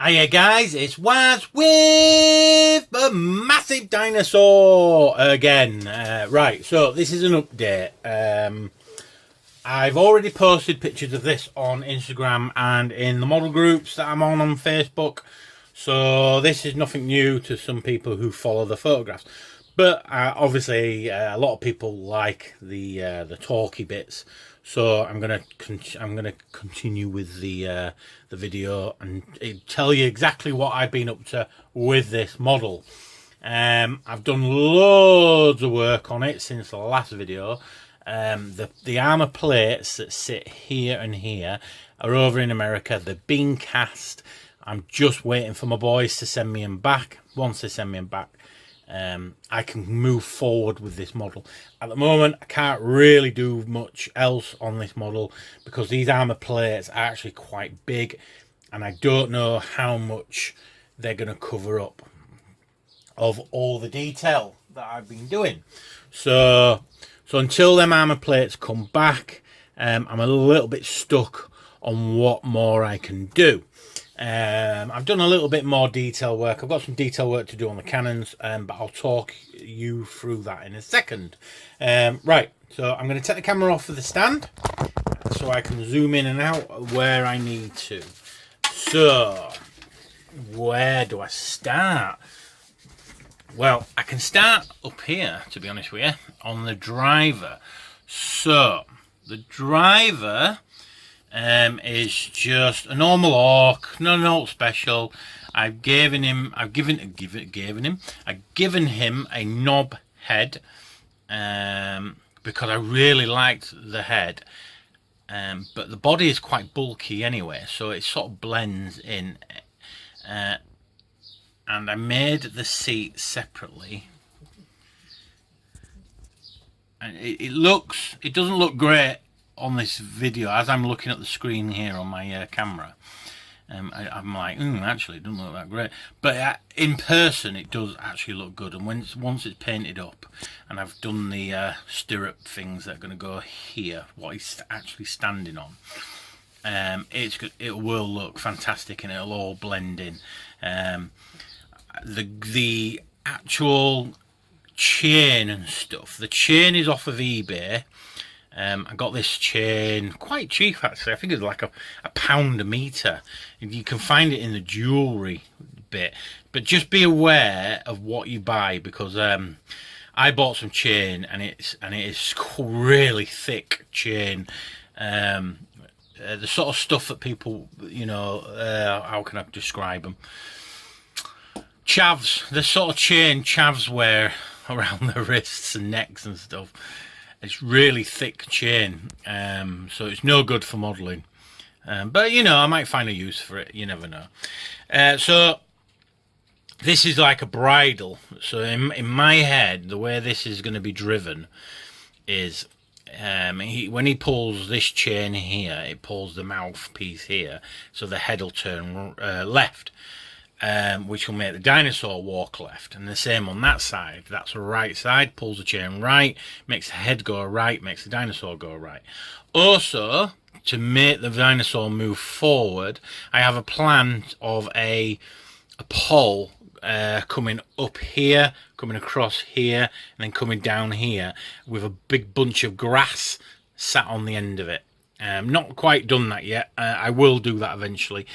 Hiya guys, it's Waz with a massive dinosaur again. Right, so this is an update. I've already posted pictures of this on Instagram and in the model groups that I'm on Facebook. So this is nothing new to some people who follow the photographs. But obviously, a lot of people like the talkie bits, so I'm gonna continue with the video and tell you exactly what I've been up to with this model. I've done loads of work on it since the last video. The armor plates that sit here and here are over in America. They've been cast. I'm just waiting for my boys to send me them back. Once they send me them back, I can move forward with this model. At the moment, I can't really do much else on this model because these armor plates are actually quite big and I don't know how much they're going to cover up of all the detail that I've been doing. So until them armor plates come back, I'm a little bit stuck on what more I can do. I've done a little bit more detail work. I've got some detail work to do on the cannons, but I'll talk you through that in a second. Right, so I'm going to take the camera off of the stand so I can zoom in and out where I need to. So, where do I start? Well, I can start up here, to be honest with you, on the driver. So, the driver is just a normal orc, no special. I've given him a knob head because I really liked the head, but the body is quite bulky anyway, so it sort of blends in. And I made the seat separately, and it doesn't look great on this video as I'm looking at the screen here on my camera. I'm like, actually it doesn't look that great, but in person it does actually look good. And once it's painted up and I've done the stirrup things that are going to go here, what he's actually standing on, it will look fantastic and it'll all blend in. The actual chain and stuff, the chain is off of eBay. I got this chain quite cheap actually. I think it's like a pound a meter. You can find it in the jewellery bit, but just be aware of what you buy because I bought some chain and it is really thick chain. The sort of stuff that people, how can I describe them? Chavs, the sort of chain chavs wear around their wrists and necks and stuff. It's really thick chain, so it's no good for modelling. But I might find a use for it. You never know. So this is like a bridle. So in my head, the way this is going to be driven is when he pulls this chain here, it pulls the mouthpiece here, so the head will turn left. Which will make the dinosaur walk left, and the same on that side. That's the right side, pulls the chain right, makes the head go right, makes the dinosaur go right. Also, to make the dinosaur move forward, I have a plan of a pole coming up here, coming across here, and then coming down here with a big bunch of grass sat on the end of it. Not quite done that yet. I will do that eventually.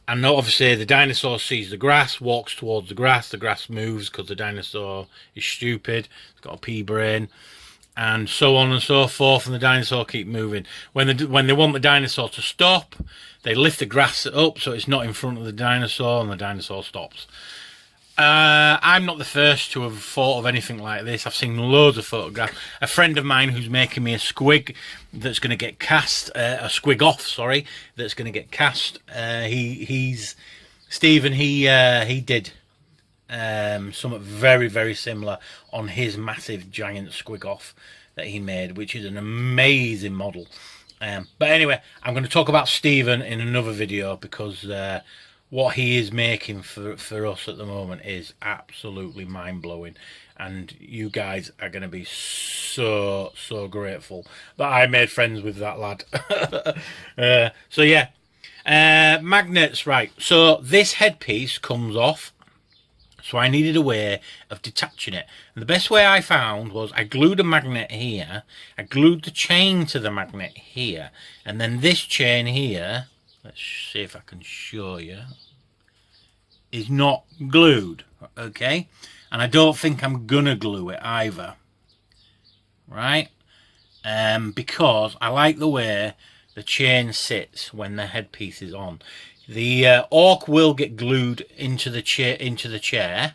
And obviously the dinosaur sees the grass, walks towards the grass moves because the dinosaur is stupid, it's got a pea brain, and so on and so forth, and the dinosaur keep moving. When they want the dinosaur to stop, they lift the grass up so it's not in front of the dinosaur, and the dinosaur stops. I'm not the first to have thought of anything like this. I've seen loads of photographs. A friend of mine who's making me a squig that's going to get cast, a Squiggoth, sorry, that's going to get cast. He's Stephen. He did something very, very similar on his massive giant Squiggoth that he made, which is an amazing model. But anyway, I'm going to talk about Stephen in another video because what he is making for us at the moment is absolutely mind-blowing, and you guys are going to be so grateful that I made friends with that lad. So yeah, Magnets, right. So this headpiece comes off. So I needed a way of detaching it. And the best way I found was I glued a magnet here. I glued the chain to the magnet here. And then this chain here, let's see if I can show you, is not glued. Okay? And I don't think I'm gonna glue it either. Right? Because I like the way the chain sits when the headpiece is on. The Ork will get glued into the chair,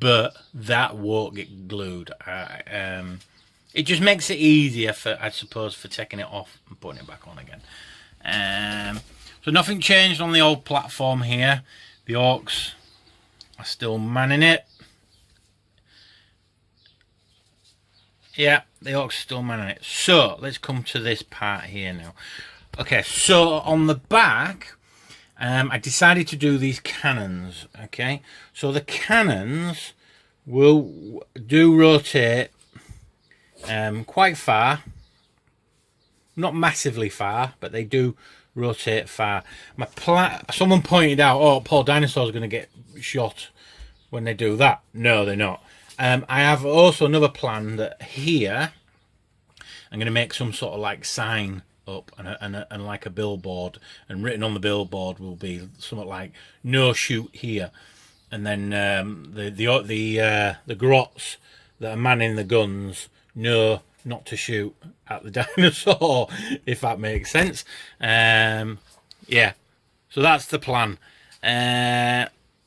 but that won't get glued. It just makes it easier for, I suppose, for taking it off and putting it back on again. So nothing changed on the old platform here. The Orks are still manning it. Yeah, the Orks are still manning it. So let's come to this part here now. Okay, so on the back, I decided to do these cannons. Okay, so the cannons do rotate quite far, not massively far, but they do rotate far. Someone pointed out, oh, poor dinosaurs are going to get shot when they do that. No, they're not. I have also another plan that here I'm going to make some sort of like sign up and like a billboard, and written on the billboard will be something like "No shoot here," and then the grots that are manning the guns know not to shoot at the dinosaur, if that makes sense. Yeah, so that's the plan.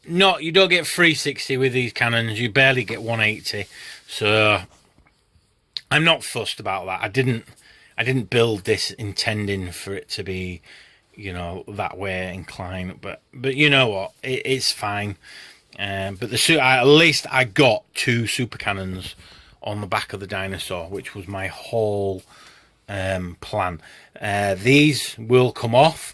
You don't get 360 with these cannons, you barely get 180, so I'm not fussed about that. I didn't build this intending for it to be, you know, that way inclined, but you know what, it's fine. But at least I got 2 super cannons on the back of the dinosaur, which was my whole plan. These will come off,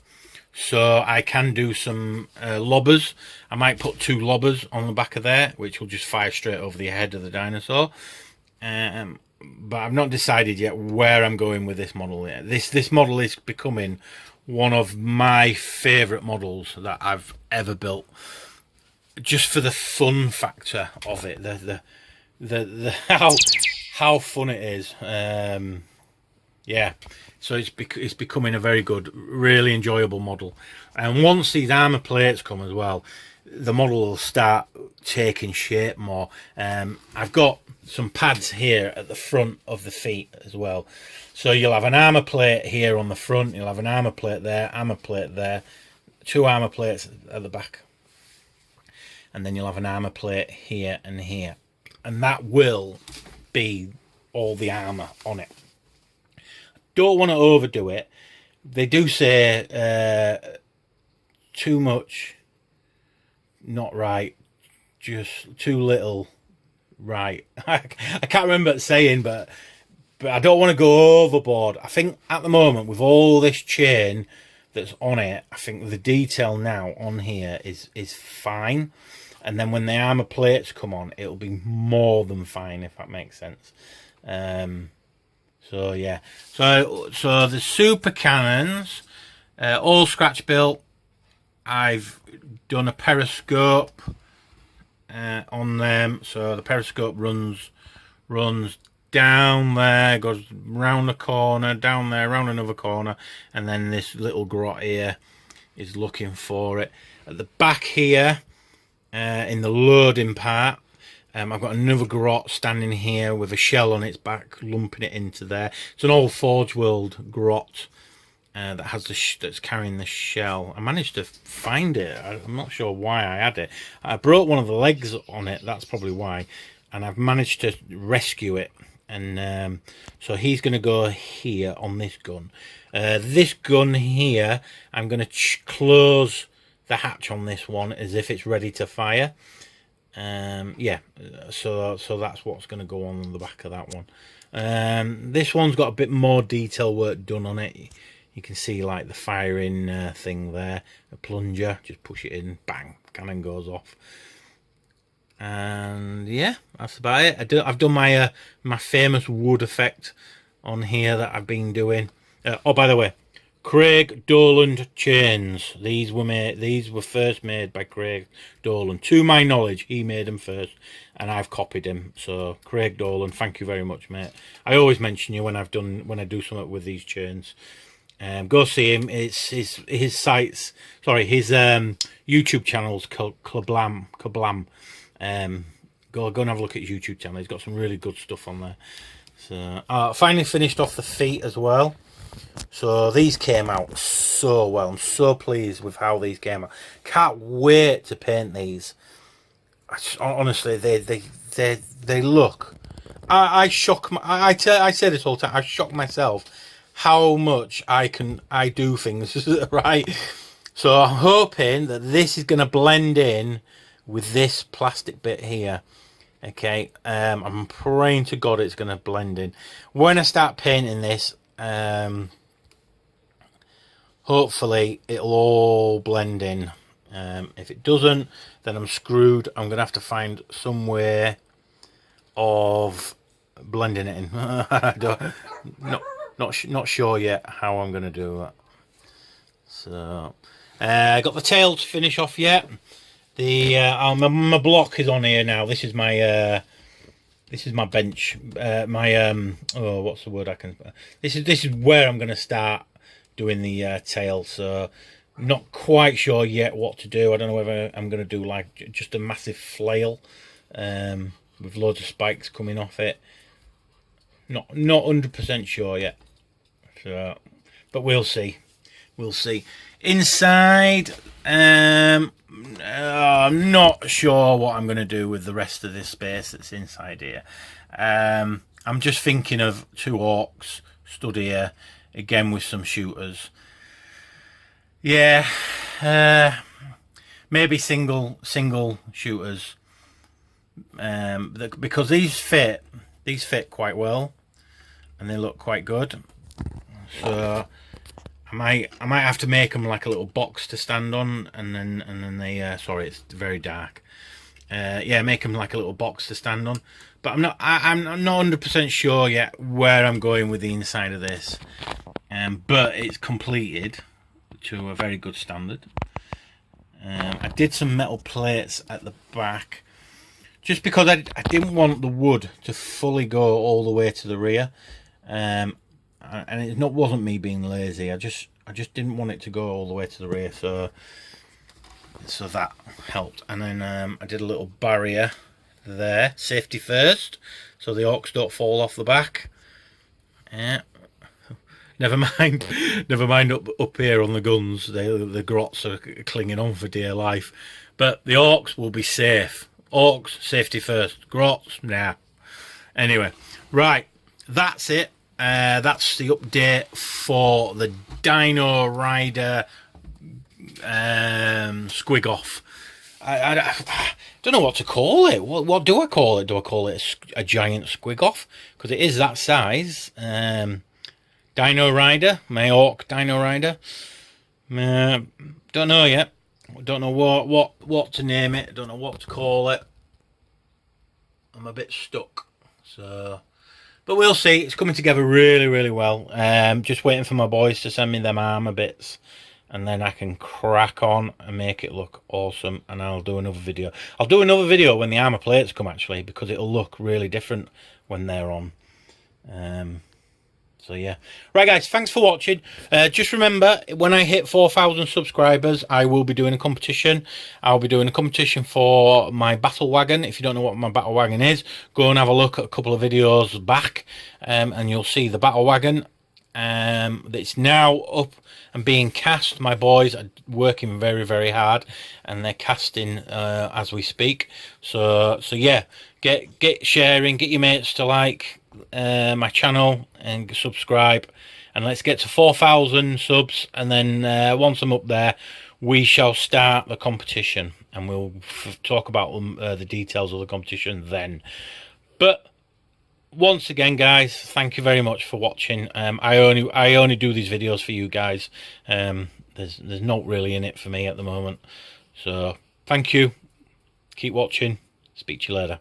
so I can do some lobbers. I might put 2 lobbers on the back of there, which will just fire straight over the head of the dinosaur. But I've not decided yet where I'm going with this model yet. This model is becoming one of my favourite models that I've ever built, just for the fun factor of it, the how fun it is. Yeah, so it's becoming a very good, really enjoyable model. And once these armor plates come as well, the model will start taking shape more. I've got some pads here at the front of the feet as well, so you'll have an armor plate here on the front, you'll have an armor plate there, 2 armor plates at the back, and then you'll have an armor plate here and here, and that will be all the armor on it. Don't want to overdo it. They do say too much not right, just too little right. I can't remember saying, but I don't want to go overboard. I think at the moment, with all this chain that's on it, I think the detail now on here is fine, and then when the armor plates come on, it'll be more than fine, if that makes sense. So yeah, so the super cannons, all scratch built. I've done a periscope on them, so the periscope runs down there, goes round the corner, down there, round another corner, and then this little grot here is looking for it. At the back here, in the loading part, I've got another grot standing here with a shell on its back, lumping it into there. It's an old Forge World grot that has that's carrying the shell. I managed to find it. I'm not sure why I had it. I broke one of the legs on it, that's probably why, and I've managed to rescue it. And so he's going to go here on this gun. This gun here, I'm going to close the hatch on this one as if it's ready to fire. Yeah, so that's what's going to go on the back of that one. This one's got a bit more detail work done on it. You can see like the firing thing there, a plunger, just push it in, bang, cannon goes off. And yeah, that's about it. I've done my my famous wood effect on here that I've been doing. Oh, by the way, Craig Doland chains. These were first made by Craig Doland. To my knowledge, he made them first, and I've copied him. So Craig Doland, thank you very much, mate. I always mention you when I do something with these chains. Go see him. It's his sites. Sorry, his YouTube channel's called Kablam. Go and have a look at his YouTube channel. He's got some really good stuff on there. So finally finished off the feet as well. So these came out so well. I'm so pleased with how these came out. Can't wait to paint these. Honestly, they look. I say this all the time. I shock myself how much I do things right. So I'm hoping that this is going to blend in with this plastic bit here. Okay, I'm praying to God it's going to blend in. When I start painting this, hopefully it'll all blend in. If it doesn't, then I'm screwed. I'm going to have to find some way of blending it in. Not sure yet how I'm going to do that. So, I got the tail to finish off yet. My block is on here now. This is my bench. What's the word I can? This is where I'm going to start doing the tail. So, I'm not quite sure yet what to do. I don't know whether I'm going to do like just a massive flail, with loads of spikes coming off it. Not 100% sure yet. So, but we'll see. We'll see. Inside, I'm not sure what I'm going to do with the rest of this space that's inside here. I'm just thinking of 2 orcs stood here, again with some shooters. Yeah, maybe single shooters, because these fit quite well, and they look quite good. So I might have to make them like a little box to stand on, and then they sorry, it's very dark. Yeah, make them like a little box to stand on. But I'm not 100% sure yet where I'm going with the inside of this. But it's completed to a very good standard. I did some metal plates at the back, just because I didn't want the wood to fully go all the way to the rear. And it wasn't me being lazy. I just didn't want it to go all the way to the rear, so that helped. And then I did a little barrier there, safety first, so the orcs don't fall off the back. Yeah. Never mind up here on the guns. The grots are clinging on for dear life, but the orcs will be safe. Orcs safety first. Grots, nah. Anyway, right, that's it. That's the update for the Dino Rider Squiggoth. I don't know what to call it. What do I call it? Do I call it a giant Squiggoth? Because it is that size. Dino Rider, my Orc Dino Rider. Don't know yet. Don't know what to name it. Don't know what to call it. I'm a bit stuck. So, but we'll see. It's coming together really, really well. Just waiting for my boys to send me them armor bits, and then I can crack on and make it look awesome. And I'll do another video. I'll do another video when the armor plates come, actually, because it'll look really different when they're on. So yeah, right guys, thanks for watching. Just remember, when I hit 4,000 subscribers, I will be doing a competition. I'll be doing a competition for my battle wagon. If you don't know what my battle wagon is, go and have a look at a couple of videos back, and you'll see the battle wagon. It's now up and being cast. My boys are working very, very hard, and they're casting as we speak. So yeah, get sharing, get your mates to like my channel and subscribe, and let's get to 4,000 subs, and then once I'm up there, we shall start the competition, and we'll talk about the details of the competition then. But once again, guys, thank you very much for watching. I only do these videos for you guys. There's not really in it for me at the moment, so thank you. Keep watching. Speak to you later.